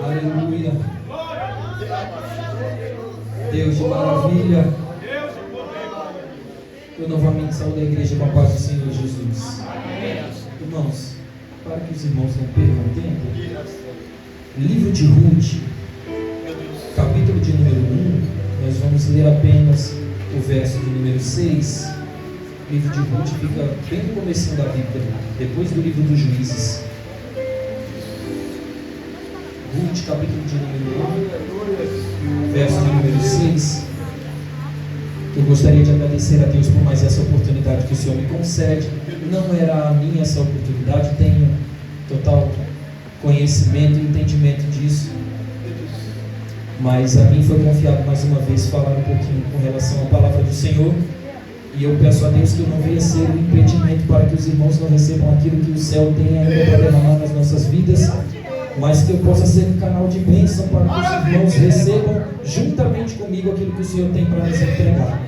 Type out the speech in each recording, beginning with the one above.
Aleluia. Deus de maravilha. Eu novamente saúdo a igreja com a paz do Senhor Jesus. Irmãos, para que os irmãos não percam tempo, livro de Ruth, capítulo de número 1, nós vamos ler apenas o verso de número 6. O livro de Ruth fica bem no comecinho da Bíblia, depois do livro dos Juízes. Ruth, capítulo de número 1, verso de número 6. Eu gostaria de agradecer a Deus por mais essa oportunidade que o Senhor me concede. Não era a minha essa oportunidade, tenho total conhecimento e entendimento disso, mas a mim foi confiado mais uma vez falar um pouquinho com relação à palavra do Senhor. E eu peço a Deus que eu não venha ser um impedimento para que os irmãos não recebam aquilo que o céu tem ainda para derramar nas nossas vidas, mas que eu possa ser um canal de bênção para que os irmãos recebam juntamente comigo aquilo que o Senhor tem para nos entregar.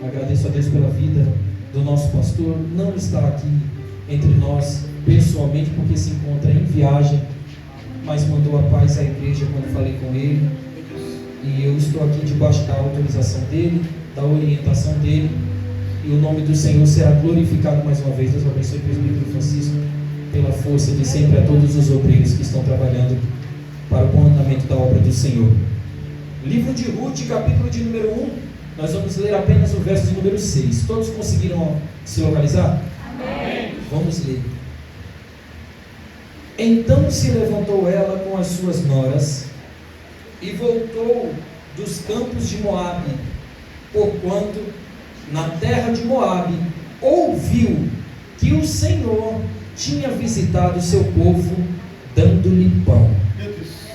Agradeço a Deus pela vida do nosso pastor. Não está aqui entre nós pessoalmente porque se encontra em viagem, mas mandou a paz à igreja quando falei com ele. E eu estou aqui debaixo da autorização dele, da orientação dele, e o nome do Senhor será glorificado mais uma vez. Deus abençoe o presbítero Francisco pela força de sempre, a todos os obreiros que estão trabalhando para o bom andamento da obra do Senhor. Livro de Ruth, capítulo de número 1, nós vamos ler apenas o verso de número 6. Todos conseguiram se localizar? Amém. Vamos ler. Então se levantou ela com as suas noras e voltou dos campos de Moabe, porquanto na terra de Moabe ouviu que o Senhor tinha visitado o seu povo, dando-lhe pão.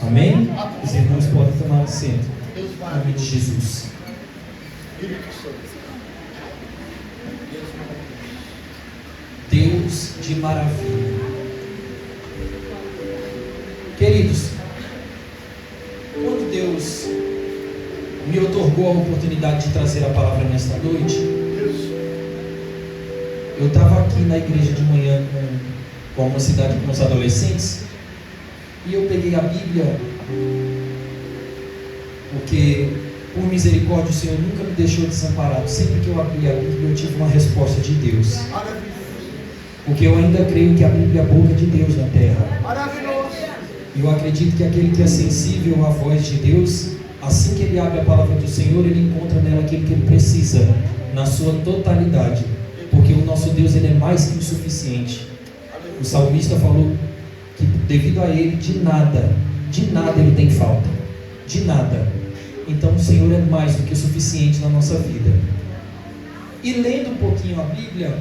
Amém? Os irmãos podem tomar assento. Em nome de Jesus. Deus de maravilha. Queridos, quando Deus me otorgou a oportunidade de trazer a palavra nesta noite, eu estava aqui na igreja de manhã com uma cidade com os adolescentes, e eu peguei a Bíblia, porque por misericórdia o Senhor nunca me deixou desamparado. Sempre que eu abri a Bíblia eu tive uma resposta de Deus, porque eu ainda creio que a Bíblia é a boca de Deus na terra. E eu acredito que aquele que é sensível à voz de Deus, assim que ele abre a palavra do Senhor, ele encontra nela aquilo que ele precisa, na sua totalidade, porque o nosso Deus, ele é mais que o suficiente. O salmista falou que devido a ele, de nada ele tem falta, de nada. Então o Senhor é mais do que o suficiente na nossa vida. E lendo um pouquinho a Bíblia,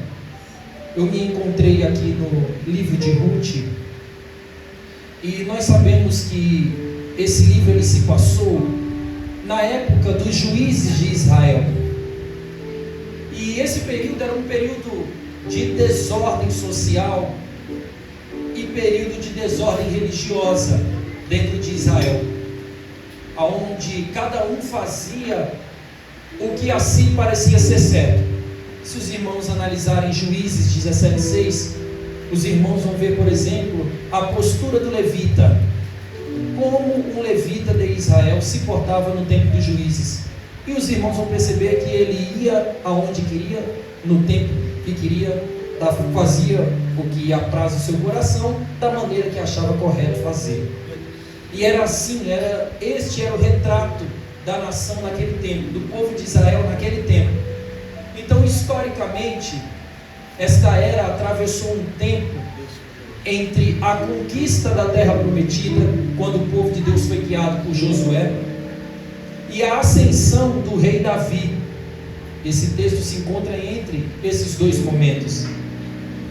eu me encontrei aqui no livro de Ruth, e nós sabemos que esse livro ele se passou na época dos juízes de Israel. E esse período era um período de desordem social e período de desordem religiosa dentro de Israel, onde cada um fazia o que a si parecia ser certo. Se os irmãos analisarem Juízes 17:6, os irmãos vão ver, por exemplo, a postura do levita, como um levita de Israel se portava no tempo dos juízes. E os irmãos vão perceber que ele ia aonde queria, no tempo que queria, fazia o que apraz o seu coração, da maneira que achava correto fazer. E era assim, este era o retrato da nação naquele tempo, do povo de Israel naquele tempo. Então, historicamente, esta era atravessou um tempo entre a conquista da terra prometida, quando o povo de Deus foi guiado por Josué, e a ascensão do rei Davi. Esse texto se encontra entre esses dois momentos.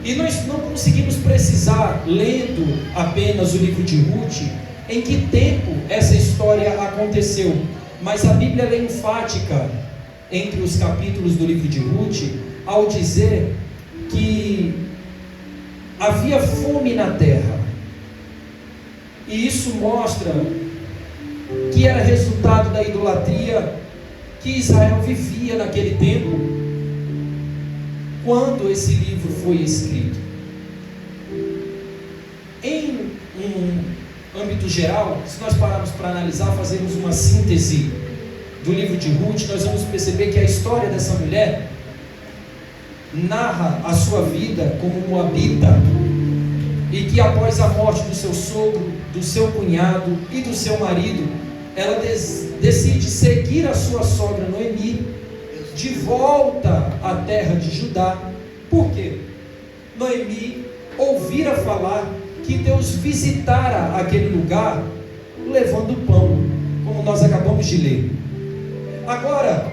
E nós não conseguimos precisar, lendo apenas o livro de Ruth, em que tempo essa história aconteceu. Mas a Bíblia é enfática entre os capítulos do livro de Ruth, ao dizer que havia fome na terra. E isso mostra que era resultado da idolatria que Israel vivia naquele tempo, quando esse livro foi escrito. Em um âmbito geral, se nós pararmos para analisar, fazermos uma síntese do livro de Ruth, nós vamos perceber que a história dessa mulher narra a sua vida como moabita, e que após a morte do seu sogro, do seu cunhado e do seu marido, ela decide seguir a sua sogra Noemi de volta à terra de Judá. Por quê? Noemi ouvira falar que Deus visitara aquele lugar levando pão, como nós acabamos de ler. Agora,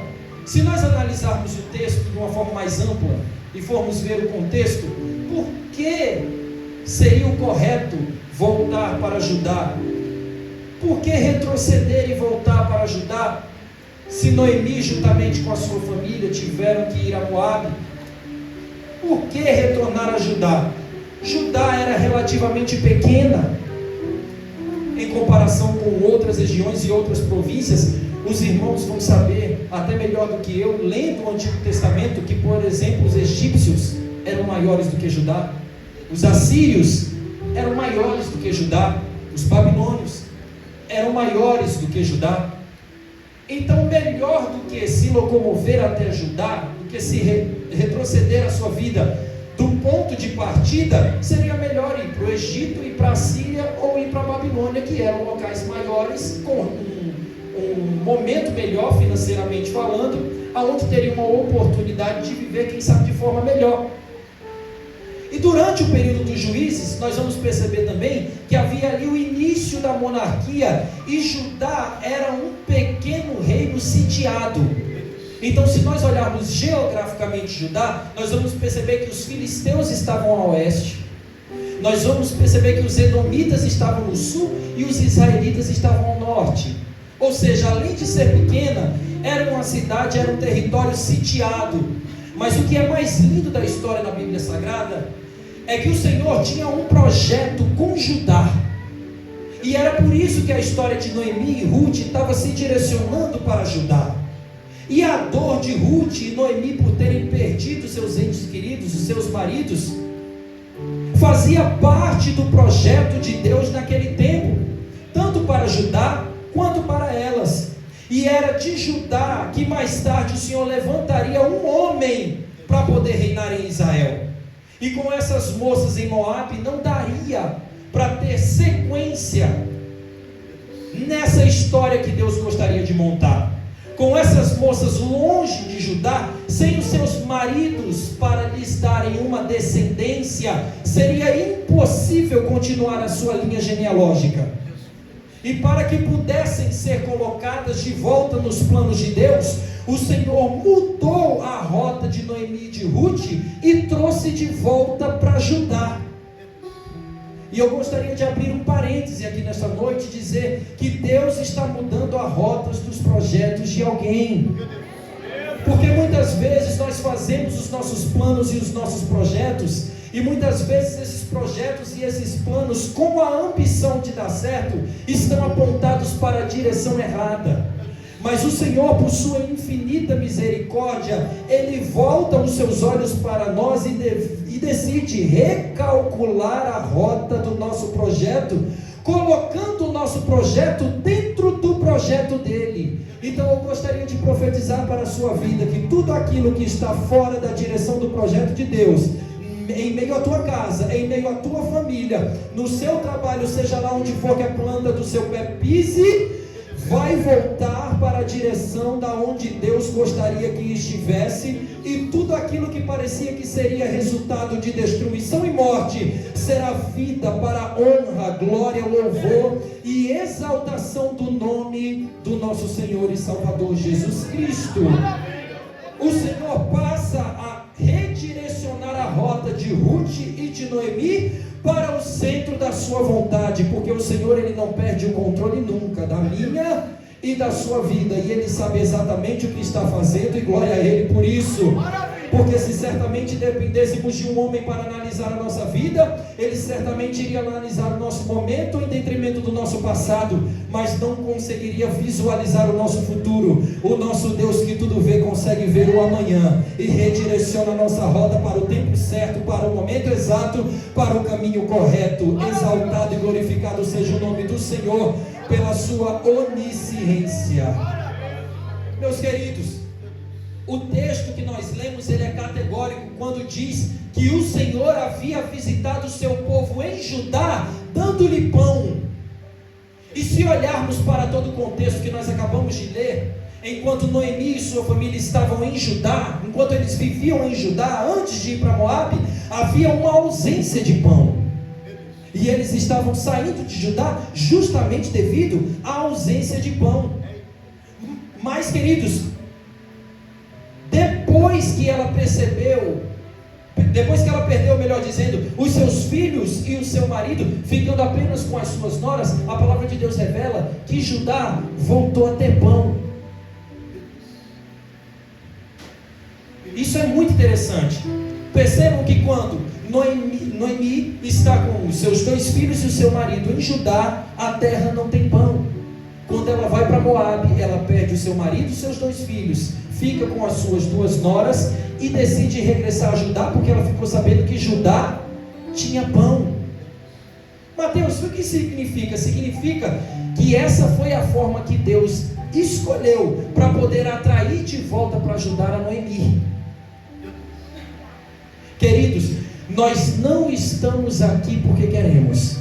se nós analisarmos o texto de uma forma mais ampla e formos ver o contexto, por que seria o correto voltar para Judá? Por que retroceder e voltar para Judá, se Noemi, juntamente com a sua família, tiveram que ir a Moabe? Por que retornar a Judá? Judá era relativamente pequena em comparação com outras regiões e outras províncias. Os irmãos vão saber, até melhor do que eu, lendo o Antigo Testamento, que, por exemplo, os egípcios eram maiores do que Judá, os assírios eram maiores do que Judá, os babilônios eram maiores do que Judá. Então, melhor do que se locomover até Judá, do que se retroceder a sua vida do ponto de partida, seria melhor ir para o Egito, ir para a Síria ou ir para a Babilônia, que eram locais maiores, com um momento melhor financeiramente falando, aonde teria uma oportunidade de viver, quem sabe, de forma melhor. E durante o período dos juízes, nós vamos perceber também que havia ali o início da monarquia, e Judá era um pequeno reino sitiado. Então, se nós olharmos geograficamente Judá, nós vamos perceber que os filisteus estavam ao oeste, nós vamos perceber que os edomitas estavam no sul e os israelitas estavam ao norte. Ou seja, além de ser pequena, era uma cidade, era um território sitiado. Mas o que é mais lindo da história na Bíblia Sagrada é que o Senhor tinha um projeto com Judá, e era por isso que a história de Noemi e Ruth estava se direcionando para Judá. E a dor de Ruth e Noemi por terem perdido seus entes queridos, os seus maridos, fazia parte do projeto de Deus naquele tempo, tanto para Judá quanto para elas. E era de Judá que mais tarde o Senhor levantaria um homem para poder reinar em Israel. E com essas moças em Moabe não daria para ter sequência nessa história que Deus gostaria de montar. Com essas moças longe de Judá, sem os seus maridos para lhes darem uma descendência, seria impossível continuar a sua linha genealógica. E para que pudessem ser colocadas de volta nos planos de Deus, o Senhor mudou a rota de Noemi e de Ruth e trouxe de volta para Judá. E eu gostaria de abrir um parêntese aqui nesta noite e dizer que Deus está mudando a rota dos projetos de alguém. Porque muitas vezes nós fazemos os nossos planos e os nossos projetos, e muitas vezes esses projetos e esses planos, com a ambição de dar certo, estão apontados para a direção errada. Mas o Senhor, por sua infinita misericórdia, Ele volta os seus olhos para nós e decide recalcular a rota do nosso projeto, colocando o nosso projeto dentro do projeto dEle. Então eu gostaria de profetizar para a sua vida que tudo aquilo que está fora da direção do projeto de Deus, em meio à tua casa, em meio à tua família, no seu trabalho, seja lá onde for que a planta do seu pé pise, vai voltar para a direção da onde Deus gostaria que estivesse, e tudo aquilo que parecia que seria resultado de destruição e morte, será vida para a honra, glória, louvor e exaltação do nome do nosso Senhor e Salvador Jesus Cristo. O Senhor passa a redirecionar a rota de Ruth e de Noemi para o centro da sua vontade, porque o Senhor, Ele não perde o controle nunca da minha e da sua vida, e Ele sabe exatamente o que está fazendo, e glória a Ele por isso. Porque se certamente dependêssemos de um homem para analisar a nossa vida, ele certamente iria analisar o nosso momento em detrimento do nosso passado, mas não conseguiria visualizar o nosso futuro. O nosso Deus que tudo vê, consegue ver o amanhã e redireciona a nossa roda para o tempo certo, para o momento exato, para o caminho correto. Exaltado e glorificado seja o nome do Senhor pela sua onisciência. Meus queridos, o texto que nós lemos, ele é categórico quando diz que o Senhor havia visitado o seu povo em Judá, dando-lhe pão. E se olharmos para todo o contexto que nós acabamos de ler, enquanto Noemi e sua família estavam em Judá, enquanto eles viviam em Judá, antes de ir para Moabe, havia uma ausência de pão. E eles estavam saindo de Judá justamente devido à ausência de pão. Mas, queridos, depois que ela perdeu, melhor dizendo, os seus filhos e o seu marido, ficando apenas com as suas noras, a palavra de Deus revela que Judá voltou a ter pão. Isso é muito interessante. Percebam que quando Noemi está com os seus 2 filhos e o seu marido em Judá, a terra não tem pão. Quando ela vai para Moabe, ela perde o seu marido e os seus 2 filhos, fica com as suas 2 noras e decide regressar a Judá, porque ela ficou sabendo que Judá tinha pão. Mateus, o que significa? Significa que essa foi a forma que Deus escolheu para poder atrair de volta para ajudar a Noemi. Queridos, nós não estamos aqui porque queremos.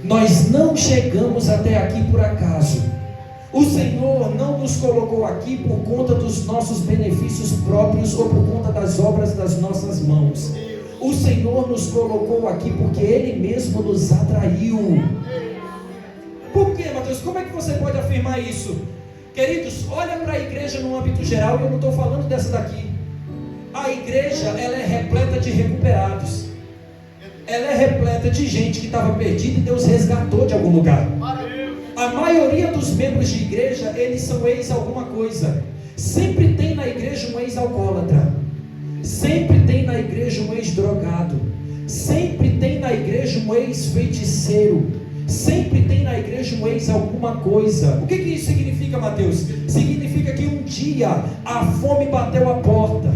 Nós não chegamos até aqui por acaso. O Senhor não nos colocou aqui por conta dos nossos benefícios próprios ou por conta das obras das nossas mãos. O Senhor nos colocou aqui porque Ele mesmo nos atraiu. Por quê, Mateus? Como é que você pode afirmar isso? Queridos, olha para a igreja no âmbito geral, e eu não estou falando dessa daqui. A igreja, ela é repleta de recuperados. Ela é repleta de gente que estava perdida e Deus resgatou de algum lugar. A maioria dos membros de igreja, eles são ex alguma coisa. Sempre tem na igreja um ex-alcoólatra. Sempre tem na igreja um ex-drogado. Sempre tem na igreja um ex-feiticeiro. Sempre tem na igreja um ex alguma coisa. O que isso significa, Mateus? Significa que um dia a fome bateu a porta,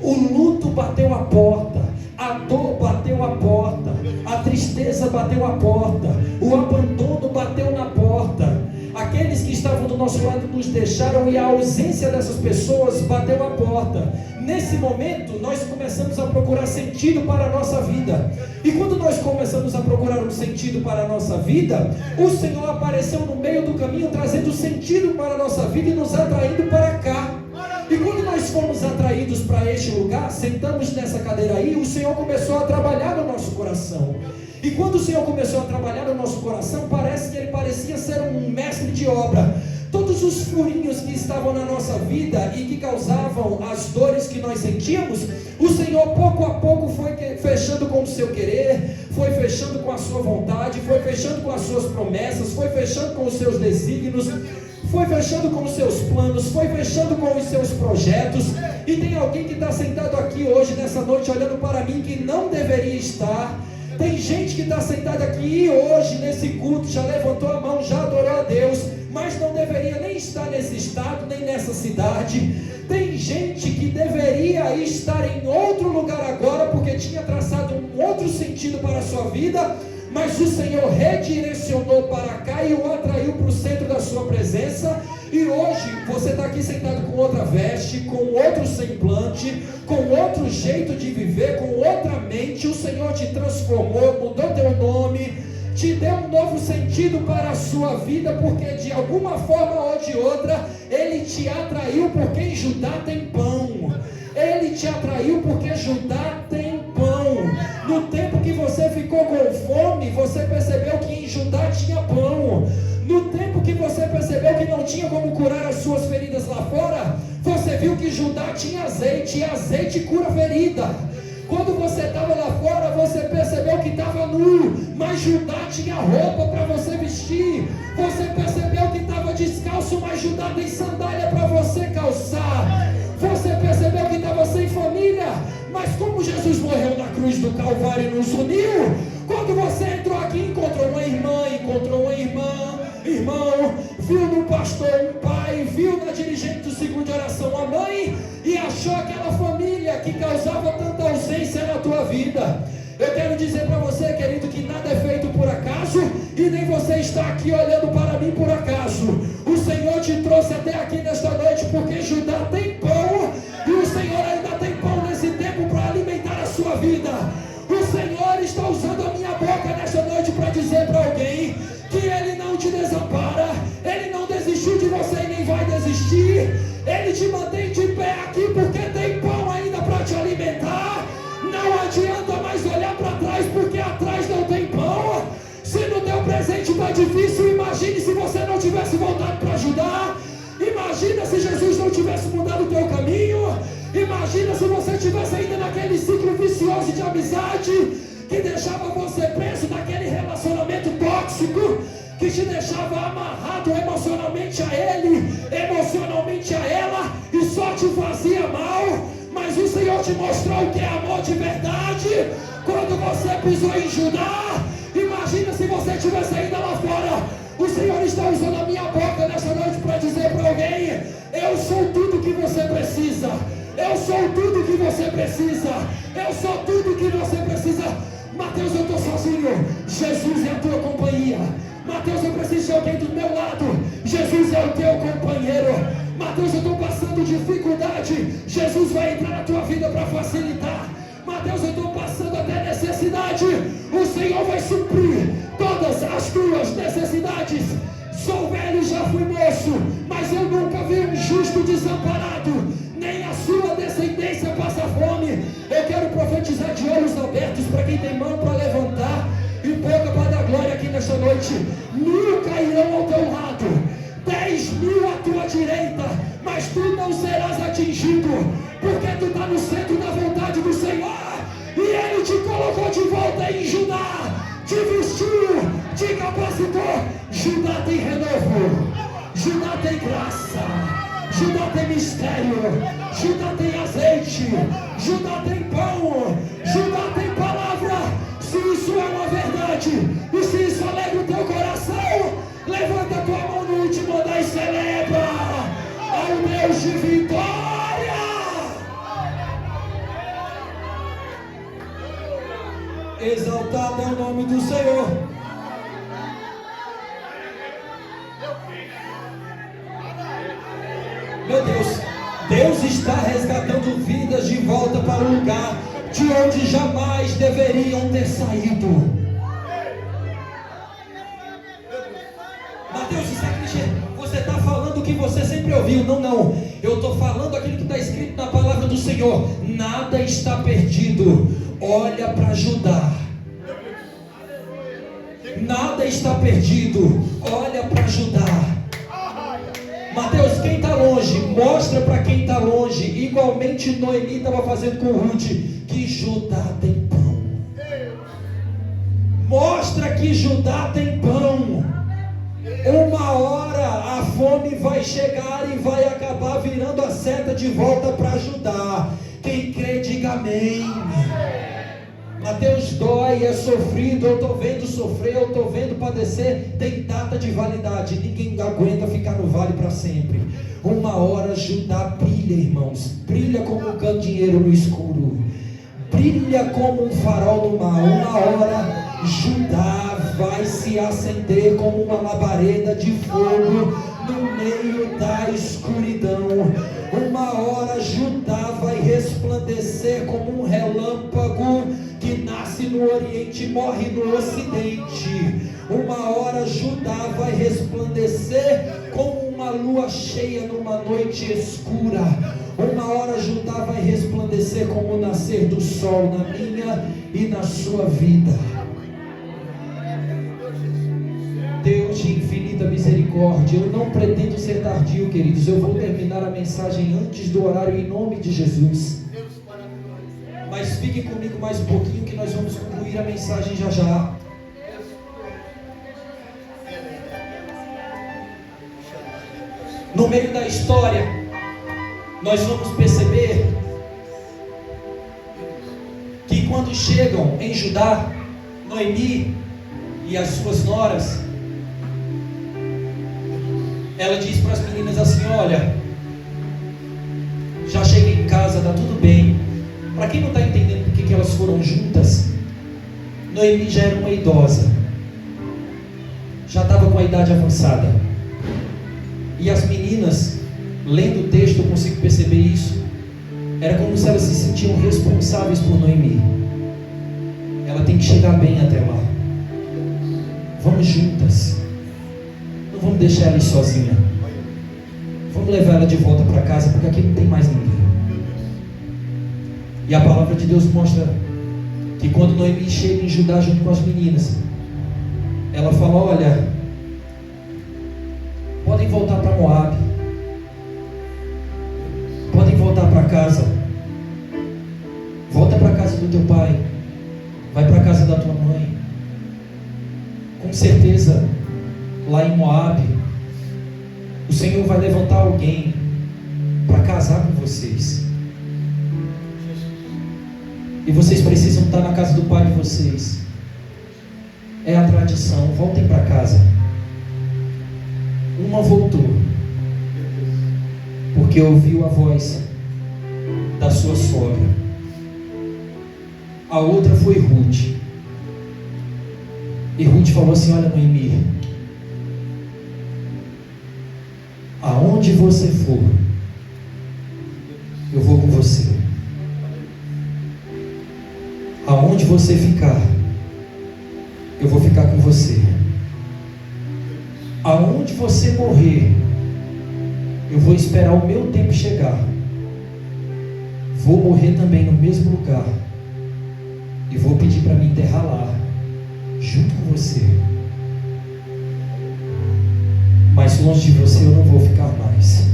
o luto bateu a porta, a dor bateu a porta, a tristeza bateu a porta, o abandono bateu na porta. Aqueles que estavam do nosso lado nos deixaram e a ausência dessas pessoas bateu a porta. Nesse momento nós começamos a procurar sentido para a nossa vida. E quando nós começamos a procurar um sentido para a nossa vida, o Senhor apareceu no meio do caminho trazendo sentido para a nossa vida e nos atraindo para cá. E quando nós fomos atraídos para este lugar, sentamos nessa cadeira aí, o Senhor começou a trabalhar no nosso coração. E quando o Senhor começou a trabalhar no nosso coração, parece que Ele parecia ser um mestre de obra. Todos os furinhos que estavam na nossa vida e que causavam as dores que nós sentíamos, o Senhor pouco a pouco foi fechando com o seu querer, foi fechando com a sua vontade, foi fechando com as suas promessas, foi fechando com os seus desígnios, foi fechando com os seus planos, foi fechando com os seus projetos. E tem alguém que está sentado aqui hoje, nessa noite, olhando para mim, que não deveria estar. Tem gente que está sentada aqui hoje nesse culto, já levantou a mão, já adorou a Deus, mas não deveria nem estar nesse estado, nem nessa cidade. Tem gente que deveria estar em outro lugar agora, porque tinha traçado um outro sentido para a sua vida, mas o Senhor redirecionou para cá e o atraiu para o centro da sua presença. E hoje você está aqui sentado com outra veste, com outro semblante, com outro jeito de viver, com outra mente. O Senhor te transformou, mudou teu nome, te deu um novo sentido para a sua vida, porque de alguma forma ou de outra Ele te atraiu, porque em Judá tem pão. Ele te atraiu porque Judá tem pão. No tempo que você ficou com fome, você percebeu que em Judá tinha pão. No tempo que você percebeu que não tinha como curar as suas feridas lá fora, você viu que Judá tinha azeite, e azeite cura ferida. Quando você estava lá fora, você percebeu que estava nu, mas Judá tinha roupa para você vestir. Você percebeu que estava descalço, mas Judá tem sandália para você calçar. Você percebeu que estava como Jesus morreu na cruz do Calvário e nos uniu. Quando você entrou aqui, encontrou uma irmã, encontrou uma irmã, irmão, viu no pastor um pai, viu na dirigente do ciclo de oração a mãe, e achou aquela família que causava tanta ausência na tua vida. Eu quero dizer para você, querido, que nada é feito por acaso, e nem você está aqui olhando para mim por acaso. O Senhor te trouxe até aqui nesta noite porque Judá tem pão, e o Senhor ainda tem pão nesse tempo para alimentar a sua vida. O Senhor está usando a minha boca nesta noite para dizer para alguém que Ele não te desampara, Ele não desistiu de você e nem vai desistir. Ele te mantém de pé aqui porque tem pão ainda para te alimentar. Não adianta mais olhar para trás, porque atrás não tem pão. Se no teu presente está difícil, imagine se você não tivesse voltado para ajudar. Imagina se Jesus não tivesse mudado o teu caminho. Imagina se você estivesse ainda naquele ciclo vicioso de amizade que deixava você preso naquele relacionamento tóxico, que te deixava amarrado emocionalmente a ele, emocionalmente a ela, e só te fazia mal. Mas o Senhor te mostrou o que é amor de verdade quando você pisou em Judá. Imagina se você estivesse ainda lá fora. O Senhor está usando a minha boca nessa noite para dizer para alguém: eu sou tudo que você precisa. Eu sou tudo que você precisa. Eu sou tudo que você precisa. Mateus, eu estou sozinho. Jesus é a tua companhia. Mateus, eu preciso de alguém do meu lado. Jesus é o teu companheiro. Mateus, eu estou passando dificuldade. Jesus vai entrar na tua vida para facilitar. Mateus, eu estou passando até necessidade. O Senhor vai suprir todas as tuas necessidades. Sou velho, já fui moço, mas eu nunca vi um justo desamparado, nem a sua descendência passa fome. Eu quero profetizar de olhos abertos para quem tem mão para levantar e boca para dar glória aqui nesta noite. 1000 cairão ao teu lado, 10.000 à tua direita, mas tu não serás atingido, porque tu está no centro da vontade do Senhor, e Ele te colocou de volta em Judá, te vestiu, te capacitou. Judá tem renovo, Judá tem graça, Judá tem mistério, Judá tem azeite, Judá tem pão, Judá tem palavra. Se isso é uma verdade, e se isso alegra o teu coração, levanta a tua mão no último andar e celebra ao Deus de vitória. Exaltado é o nome do Senhor. Meu Deus, Deus está resgatando vidas de volta para o lugar de onde jamais deveriam ter saído. Mateus, isso é clichê. Você está falando o que você sempre ouviu. Não. Eu estou falando aquilo que está escrito na palavra do Senhor. Nada está perdido. Olha para Judá. Nada está perdido. Olha para Judá. Mateus, quem está longe, mostra para quem está longe, igualmente Noemi estava fazendo com Ruth, que Judá tem pão. Mostra que Judá tem pão. Uma hora a fome vai chegar e vai acabar virando a seta de volta para Judá. Quem crê, diga amém. Mateus, dói, é sofrido, eu estou vendo sofrer, eu estou vendo padecer, tem data de validade, ninguém aguenta ficar no vale para sempre. Uma hora Judá brilha, irmãos, brilha como um candeeiro no escuro, brilha como um farol no mar. Uma hora Judá vai se acender como uma labareda de fogo no meio da escuridão. Uma hora Judá vai resplandecer como um relâmpago que nasce no Oriente e morre no Ocidente. Uma hora Judá vai resplandecer como uma lua cheia numa noite escura. Uma hora Judá vai resplandecer como o nascer do sol na minha e na sua vida. Deus de infinita misericórdia, eu não pretendo ser tardio, queridos. Eu vou terminar a mensagem antes do horário em nome de Jesus. Mas fiquem comigo mais um pouquinho que nós vamos concluir a mensagem já já. No meio da história, nós vamos perceber quando chegam em Judá, Noemi e as suas noras, ela diz para as meninas assim: olha, já cheguei em casa, está tudo bem. Para quem não está entendendo por que elas foram juntas, Noemi já era uma idosa, já estava com a idade avançada. E as meninas, lendo o texto, eu consigo perceber isso. Era como se elas se sentiam responsáveis por Noemi. Ela tem que chegar bem até lá. Vamos juntas. Não vamos deixar ela ir sozinha. Vamos levar ela de volta para casa, porque aqui não tem mais ninguém. E a palavra de Deus mostra que quando Noemi chega em Judá junto com as meninas, ela fala: olha, podem voltar para Moabe, podem voltar para casa, volta para casa do teu pai, vai para casa da tua mãe. Com certeza lá em Moabe o Senhor vai levantar alguém para casar com vocês, e vocês precisam estar na casa do pai de vocês. É a tradição, voltem para casa. Uma voltou porque ouviu a voz da sua sogra. A outra foi Ruth. E Ruth falou assim: olha, Noemi, aonde você for, eu vou com você. Aonde você ficar, eu vou ficar com você. Aonde você morrer, eu vou esperar o meu tempo chegar. Vou morrer também no mesmo lugar, e vou pedir para me enterrar lá, junto com você. Mas longe de você eu não vou ficar mais.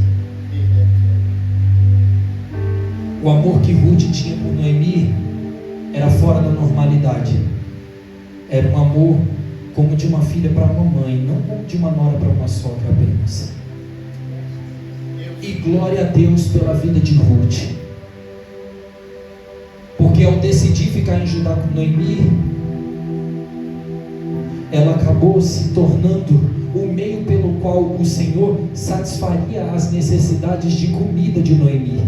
O amor que Ruth tinha por Noemi era fora da normalidade. Era um amor como de uma filha para uma mãe, não como de uma nora para uma sogra apenas. E glória a Deus pela vida de Ruth, porque ao decidir ficar em Judá com Noemi, ela acabou se tornando o meio pelo qual o Senhor satisfaria as necessidades de comida de Noemi,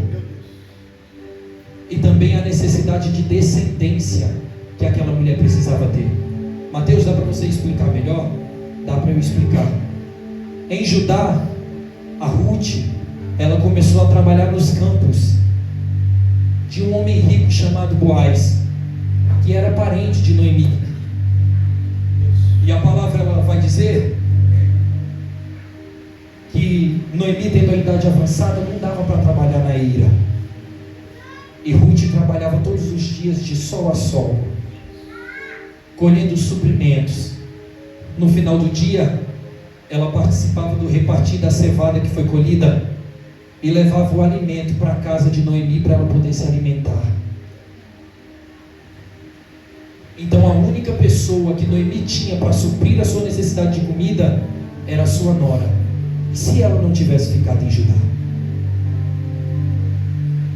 e também a necessidade de descendência que aquela mulher precisava ter. Mateus, dá para você explicar melhor? Dá para eu explicar. Em Judá, a Ruth, ela começou a trabalhar nos campos de um homem rico chamado Boaz, que era parente de Noemi. E a palavra ela vai dizer que Noemi, tendo a idade avançada, não dava para trabalhar na eira. E Ruth trabalhava todos os dias de sol a sol, colhendo suprimentos. No final do dia, ela participava do repartir da cevada que foi colhida e levava o alimento para a casa de Noemi para ela poder se alimentar. Então a única pessoa que Noemi tinha para suprir a sua necessidade de comida era a sua nora. Se ela não tivesse ficado em Judá,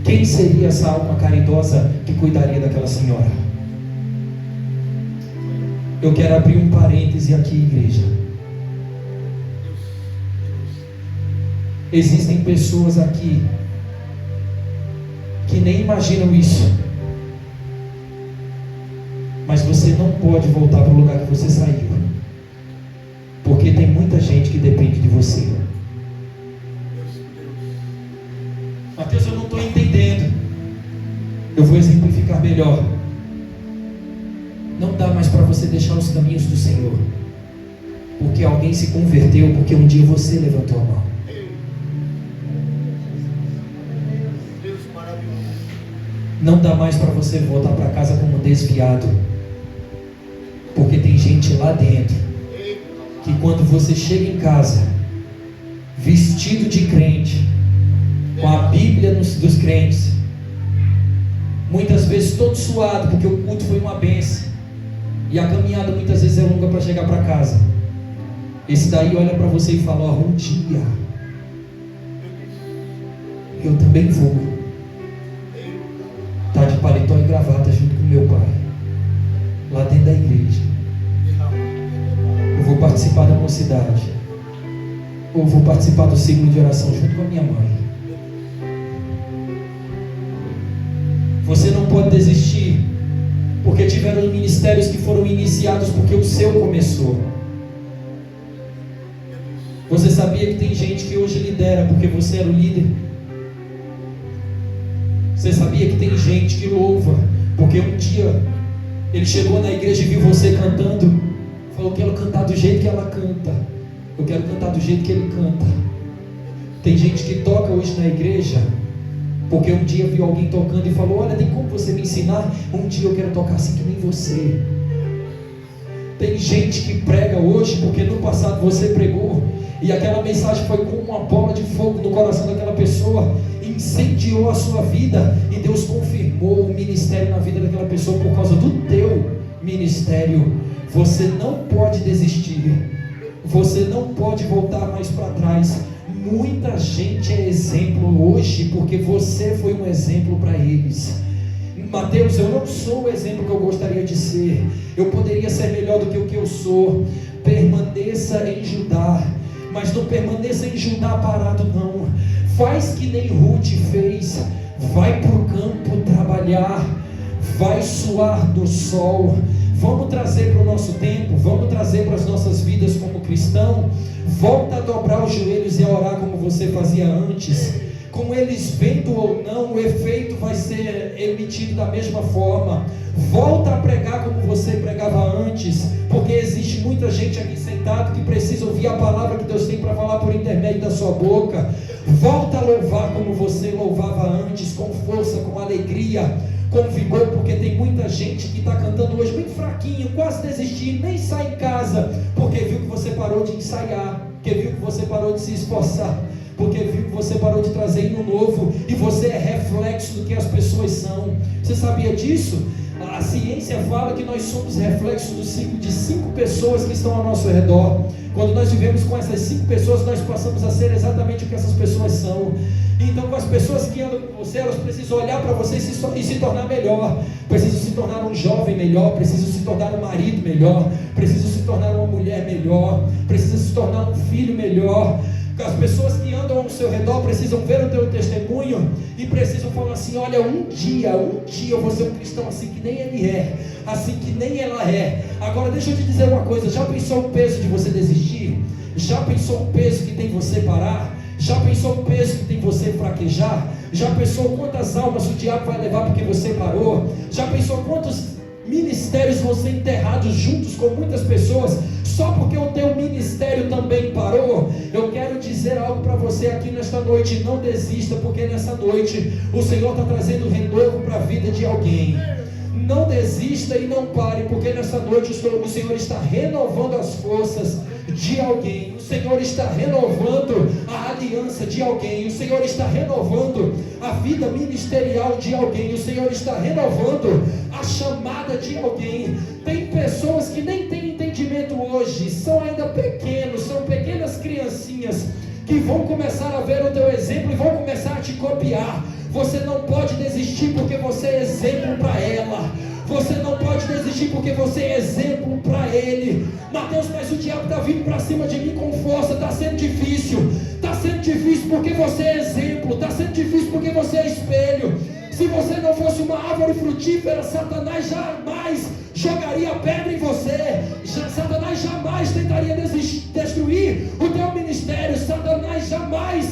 quem seria essa alma caridosa que cuidaria daquela senhora? Eu quero abrir um parêntese aqui, igreja. Existem pessoas aqui que nem imaginam isso, mas você não pode voltar para o lugar que você saiu, porque tem muita gente que depende de você. Mateus, eu não estou entendendo. Eu vou exemplificar melhor. Não dá mais para você deixar os caminhos do Senhor, porque alguém se converteu, porque um dia você levantou a mão. Não dá mais para você voltar para casa como desviado, porque tem gente lá dentro que quando você chega em casa vestido de crente, com a Bíblia dos crentes, muitas vezes todo suado, porque o culto foi uma bênção e a caminhada muitas vezes é longa para chegar para casa, esse daí olha para você e fala: ó, um dia eu também vou estar de paletó e gravata junto com meu pai, lá dentro da igreja. Eu vou participar da mocidade, ou vou participar do ciclo de oração junto com a minha mãe. Você não pode desistir, porque tiveram ministérios que foram iniciados porque o seu começou. Você sabia que tem gente que hoje lidera porque você era o líder? Você sabia que tem gente que louva porque um dia ele chegou na igreja e viu você cantando, falou: quero cantar do jeito que ela canta, eu quero cantar do jeito que ele canta. Tem gente que toca hoje na igreja porque um dia viu alguém tocando e falou: olha, tem como você me ensinar? Um dia eu quero tocar assim que nem você. Tem gente que prega hoje porque no passado você pregou e aquela mensagem foi como uma bola de fogo no coração daquela pessoa, incendiou a sua vida, e Deus confirmou o ministério na vida daquela pessoa por causa do teu ministério. Você não pode desistir, você não pode voltar mais para trás. Muita gente é exemplo hoje porque você foi um exemplo para eles. Mateus, eu não sou o exemplo que eu gostaria de ser, eu poderia ser melhor do que o que eu sou. Permaneça em Judá, mas não permaneça em Judá parado não. Faz que nem Ruth fez, vai para o campo trabalhar, vai suar do sol. Vamos trazer para o nosso tempo, vamos trazer para as nossas vidas como cristão. Volta a dobrar os joelhos e a orar como você fazia antes. Com eles vendo ou não, o efeito vai ser emitido da mesma forma. Volta a pregar como você pregava antes, porque existe muita gente aqui sentado que precisa ouvir a palavra que Deus tem para falar por intermédio da sua boca. Volta a louvar como você louvava antes, com força, com alegria, com vigor, porque tem muita gente que está cantando hoje bem fraquinho, quase desistindo, nem sai em casa, porque viu que você parou de ensaiar, porque viu que você parou de se esforçar, porque viu que você parou de trazer hino novo, e você é reflexo do que as pessoas são. Você sabia disso? A ciência fala que nós somos reflexo do ciclo de 5 pessoas que estão ao nosso redor. Quando nós vivemos com essas 5 pessoas, nós passamos a ser exatamente o que essas pessoas são. Então, com as pessoas que andam com você, elas precisam olhar para você e se tornar melhor. Precisam se tornar um jovem melhor, precisam se tornar um marido melhor, precisam se tornar uma mulher melhor, precisam se tornar um filho melhor. As pessoas que andam ao seu redor precisam ver o teu testemunho e precisam falar assim: olha, um dia eu vou ser um cristão assim que nem ele é, assim que nem ela é. Agora deixa eu te dizer uma coisa: já pensou o peso de você desistir? Já pensou o peso que tem você parar? Já pensou o peso que tem você fraquejar? Já pensou quantas almas o diabo vai levar porque você parou? Já pensou quantos ministérios vão ser enterrados juntos com muitas pessoas só porque o teu ministério também parou? Eu quero dizer algo para você aqui nesta noite: não desista, porque nessa noite o Senhor está trazendo renovo para a vida de alguém. Não desista e não pare, porque nessa noite o Senhor está renovando as forças de alguém. O Senhor está renovando a aliança de alguém. O Senhor está renovando a vida ministerial de alguém. O Senhor está renovando a chamada de alguém. Tem pessoas que nem têm entendimento hoje, são ainda pequenos, são pequenas criancinhas que vão começar a ver o teu exemplo e vão começar a te copiar. Você não pode desistir porque você é exemplo para ela. Você não pode desistir porque você é exemplo para ele. Mateus, mas o diabo está vindo para cima de mim com força. Está sendo difícil. Está sendo difícil porque você é exemplo. Está sendo difícil porque você é espelho. Se você não fosse uma árvore frutífera, Satanás jamais jogaria pedra em você. Satanás jamais tentaria destruir o teu ministério. Satanás jamais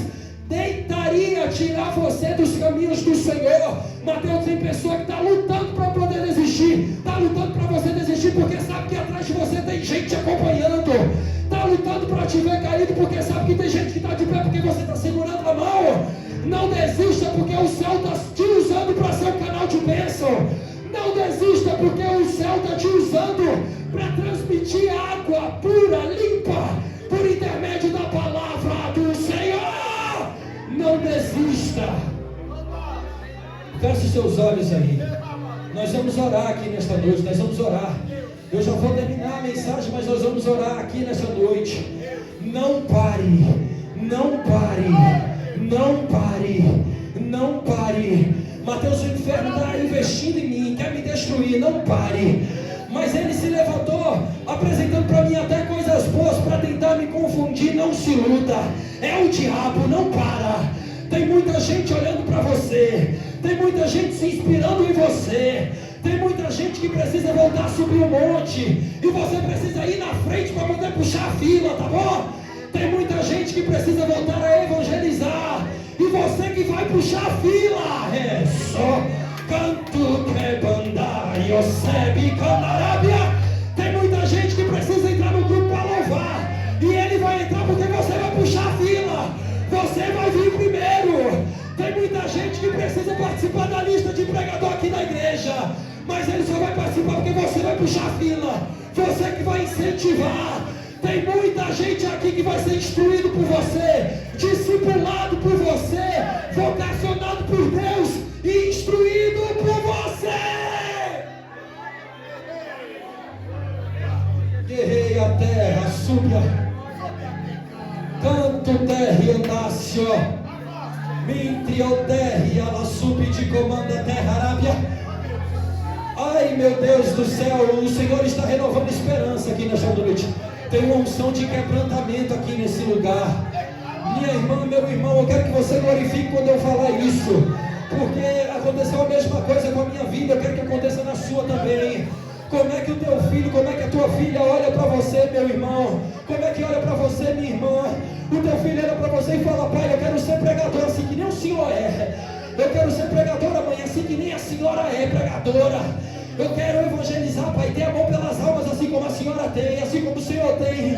tentaria tirar você dos caminhos do Senhor. Mateus, tem pessoa que está lutando para poder desistir. Está lutando para você desistir porque sabe que atrás de você tem gente acompanhando. Está lutando para te ver caído porque sabe que tem gente que está de pé porque você está segurando a mão. Não desista porque o céu está te usando para ser um canal de bênção. Não desista porque o céu está te usando para transmitir água pura, limpa, por intermédio da palavra do Senhor. Não desista. Feche os seus olhos aí. Nós vamos orar aqui nesta noite. Nós vamos orar. Eu já vou terminar a mensagem, mas nós vamos orar aqui nesta noite. Não pare. Não pare. Não pare. Não pare. Mateus, o inferno está investindo em mim, quer me destruir, não pare. Mas ele se levantou, apresentando para mim até coisas boas para tentar me confundir. Não se iluda, é o diabo, não para. Tem muita gente olhando para você, tem muita gente se inspirando em você, tem muita gente que precisa voltar a subir o monte, e você precisa ir na frente para poder puxar a fila, tá bom? Tem muita gente que precisa voltar a evangelizar, e você que vai puxar a fila. É só canto que banda e ocebe canarábia. Tem muita gente que precisa entrar no grupo para louvar, e ele vai entrar porque você vai puxar a fila, você vai vir primeiro. Tem muita gente que precisa participar da lista de pregador aqui na igreja, mas ele só vai participar porque você vai puxar a fila, você que vai incentivar. Tem muita gente aqui que vai ser instruído por você, discipulado por você, vocacionado por Deus e instruído por você. Guerrei a terra, subia, canto terra e andácio, mintre o terra e ela sube de comanda terra arábia. Ai meu Deus do céu, o Senhor está renovando esperança aqui nesta noite. Tem uma unção de quebrantamento aqui nesse lugar. Minha irmã, meu irmão, eu quero que você glorifique quando eu falar isso, porque aconteceu a mesma coisa com a minha vida, eu quero que aconteça na sua também. Como é que o teu filho, como é que a tua filha olha para você, meu irmão? Como é que olha para você, minha irmã? O teu filho olha para você e fala: pai, eu quero ser pregador assim que nem o senhor é. Eu quero ser pregadora, mãe, assim que nem a senhora é pregadora. Eu quero evangelizar, pai, ter amor pelas almas assim como a senhora tem, assim como o Senhor tem.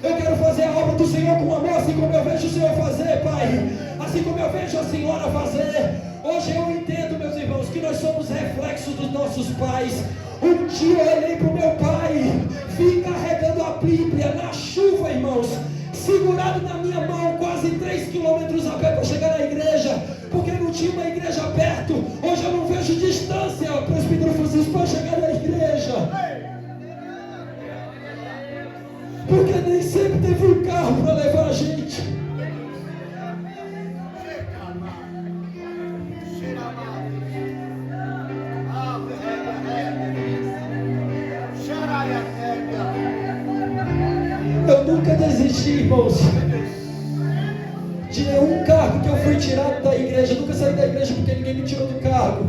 Eu quero fazer a obra do Senhor com amor, assim como eu vejo o Senhor fazer, pai, assim como eu vejo a senhora fazer. Hoje eu entendo, meus irmãos, que nós somos reflexos dos nossos pais. Um dia eu olhei para o meu pai, vim carregando a Bíblia na chuva, irmãos, segurado na minha mão, quase 3 quilômetros a pé para chegar na igreja, porque não tinha uma igreja perto. Hoje eu não vejo distância, presbítero Francisco, para chegar na igreja, porque nem sempre teve um carro para levar a gente. Eu nunca desisti, irmãos, de nenhum cargo que eu fui tirado da igreja. Eu nunca saí da igreja porque ninguém me tirou do cargo,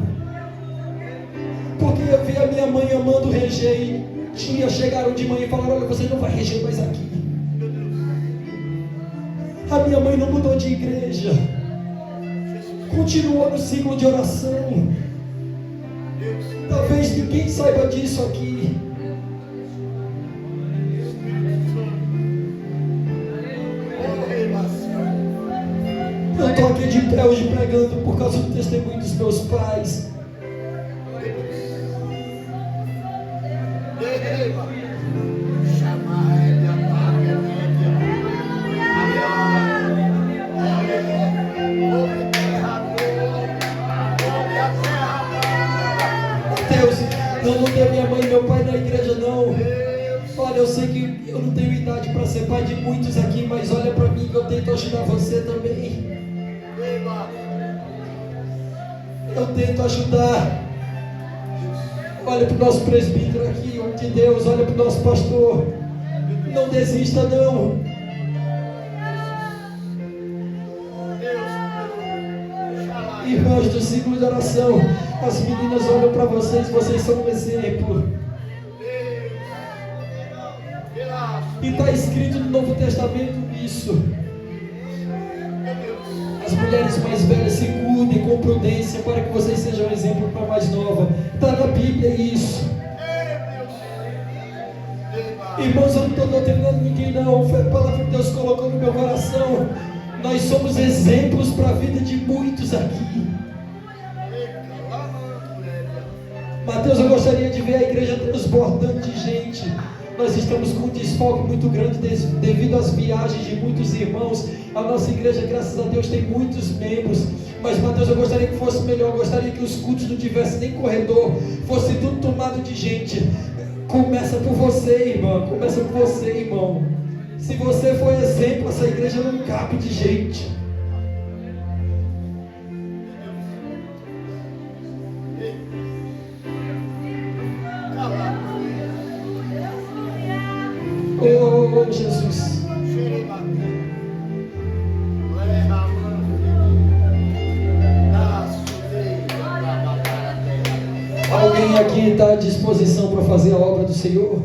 porque eu vi a minha mãe amando reger, e chegaram de manhã e falaram: olha, você não vai reger mais aqui. A minha mãe não mudou de igreja, continuou no ciclo de oração. Talvez ninguém saiba disso aqui. Eu estou aqui de pé hoje pregando por causa do testemunho dos meus pais. Deus, eu não tenho minha mãe e meu pai na igreja, não. Olha, eu sei que eu não tenho idade para ser pai de muitos aqui, mas olha para mim que eu tento ajudar você também. Eu tento ajudar. Olha para o nosso presbítero aqui, homem de Deus, olha para o nosso pastor. Não desista, não. Irmãos do ciclo de oração, as meninas olham para vocês, vocês são um exemplo. E está escrito no Novo Testamento isso. As mulheres mais velhas se cuidem com prudência para que vocês sejam um exemplo para a mais nova. Está na Bíblia isso. Irmãos, eu não estou doutrinando ninguém, não. Foi a palavra que Deus colocou no meu coração. Nós somos exemplos para a vida de muitos aqui. Mateus, eu gostaria de ver a igreja transbordando de gente. Nós estamos com um desfalque muito grande devido às viagens de muitos irmãos. A nossa igreja, graças a Deus, tem muitos membros. Mas, Mateus, eu gostaria que fosse melhor. Eu gostaria que os cultos não tivessem nem corredor, fosse tudo tomado de gente. Começa por você, irmã. Começa por você, irmão. Se você for exemplo, essa igreja não cabe de gente. nome de Jesus. Alguém aqui está à disposição para fazer a obra do Senhor?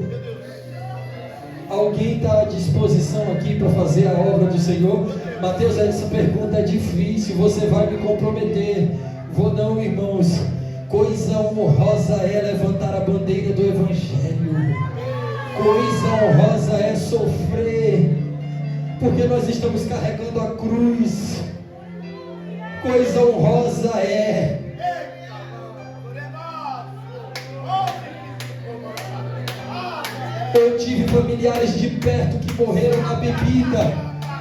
Alguém está à disposição aqui para fazer a obra do Senhor? Mateus, essa pergunta é difícil, você vai me comprometer? Vou não, irmãos. Coisa honrosa é levantar a bandeira do Evangelho. Coisa honrosa é sofrer, porque nós estamos carregando a cruz. Coisa honrosa é. Eu tive familiares de perto que morreram na bebida,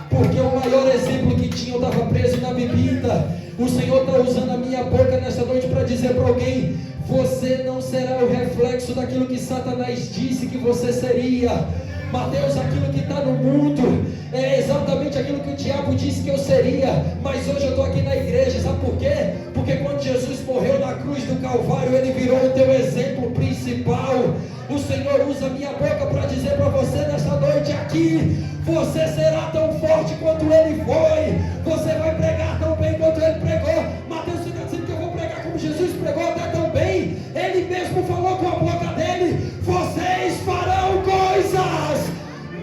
porque o maior exemplo que tinham estava preso na bebida. O Senhor está usando a minha boca nesta noite para dizer para alguém: você não será o reflexo daquilo que Satanás disse que você seria. Mateus, aquilo que está no mundo é exatamente aquilo que o diabo disse que eu seria, mas hoje eu estou aqui na igreja, sabe por quê? Porque quando Jesus morreu na cruz do Calvário, Ele virou o teu exemplo principal. O Senhor usa a minha boca para dizer para você nesta noite aqui: você será tão forte quanto Ele foi, você vai pregar tão bem quanto Ele pregou. Mateus, você está dizendo que eu vou pregar como Jesus pregou até tão bem? Ele mesmo falou com a boca dele: vocês farão coisas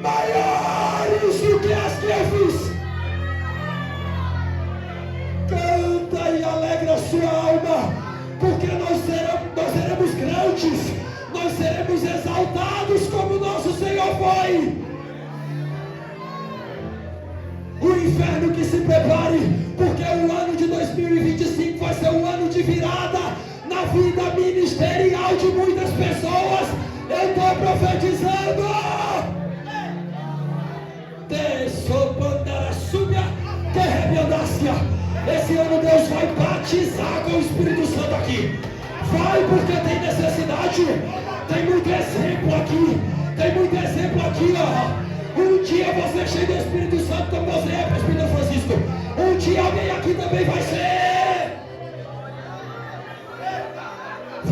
maiores do que as que eu fiz. Canta e alegra a sua alma, porque nós seremos grandes, nós seremos exaltados como nosso Senhor foi. O inferno que se prepare, porque o ano de 2025 vai ser um ano de virada na vida ministerial de muitas pessoas. Eu estou profetizando. Esse ano Deus vai batizar com o Espírito Santo aqui. Vai, porque tem necessidade. Tem muito exemplo aqui. Tem muito exemplo aqui, ó. Um dia você é cheio do Espírito Santo como você é, Presbítero Francisco. Um dia alguém aqui também vai ser.